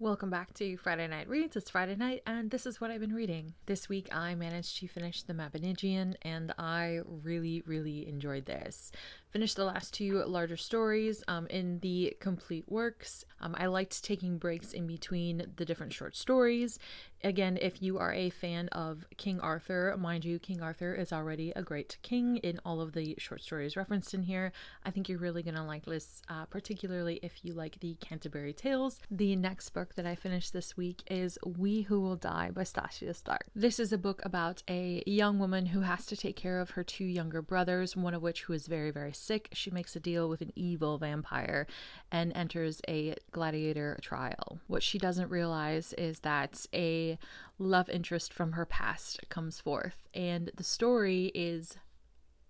Welcome back to Friday Night Reads. It's Friday night, and this is what I've been reading. This week I managed to finish the Mabinogion, and I really enjoyed this. Finished the last two larger stories in the complete works. I liked taking breaks in between the different short stories. Again, if you are a fan of King Arthur, mind you, King Arthur is already a great king in all of the short stories referenced in here. I think you're really going to like this, particularly if you like the Canterbury Tales. The next book that I finished this week is We Who Will Die by Stacia. This is a book about a young woman who has to take care of her two younger brothers, one of which who is very sick. She makes a deal with an evil vampire and enters a gladiator trial. What she doesn't realize is that a love interest from her past comes forth, and the story is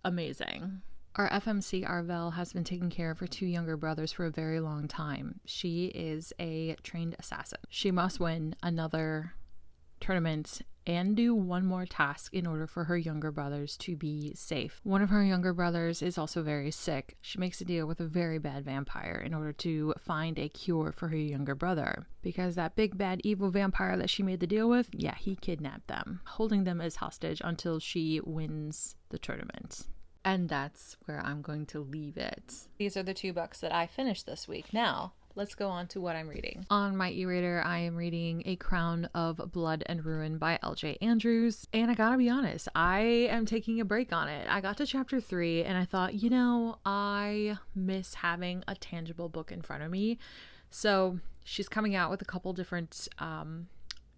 amazing. Our FMC Arvel has been taking care of her two younger brothers for a very long time. She is a trained assassin. She must win another tournament and do one more task in order for her younger brothers to be safe. One of her younger brothers is also very sick. She makes a deal with a very bad vampire in order to find a cure for her younger brother, because that big bad evil vampire that she made the deal with, yeah, he kidnapped them, holding them as hostage until she wins the tournament. And that's where I'm going to leave it. These are the two books that I finished this week. Now, let's go on to what I'm reading. On my e-reader, I am reading A Crown of Blood and Ruin by L.J. Andrews. And I gotta be honest, I am taking a break on it. I got to chapter 3 and I thought, I miss having a tangible book in front of me. So she's coming out with a couple different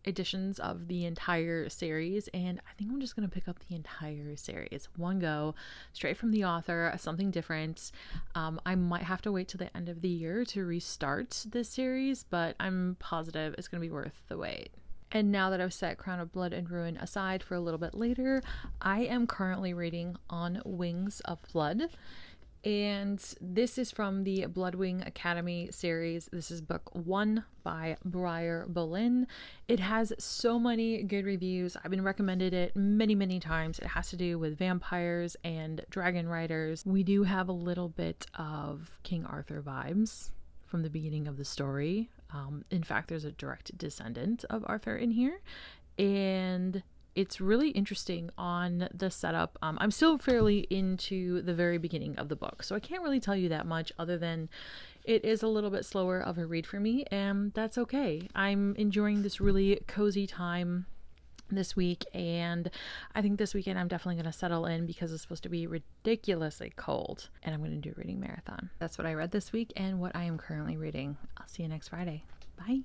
editions of the entire series, and I think I'm just going to pick up the entire series. One go, straight from the author, something different. I might have to wait till the end of the year to restart this series, but I'm positive it's going to be worth the wait. And now that I've set Crown of Blood and Ruin aside for a little bit later, I am currently reading On Wings of Blood. And this is from the Bloodwing Academy series. This is book 1 by Briar, Boleyn. It has so many good reviews. I've been recommended it many times. It has to do with vampires and dragon riders. We do have a little bit of King Arthur vibes from the beginning of the story. In fact, there's a direct descendant of Arthur in here. And it's really interesting on the setup. I'm still fairly into the very beginning of the book, so I can't really tell you that much other than it is a little bit slower of a read for me, and that's okay. I'm enjoying this really cozy time this week, and I think this weekend I'm definitely going to settle in because it's supposed to be ridiculously cold, and I'm going to do a reading marathon. That's what I read this week and what I am currently reading. I'll see you next Friday. Bye.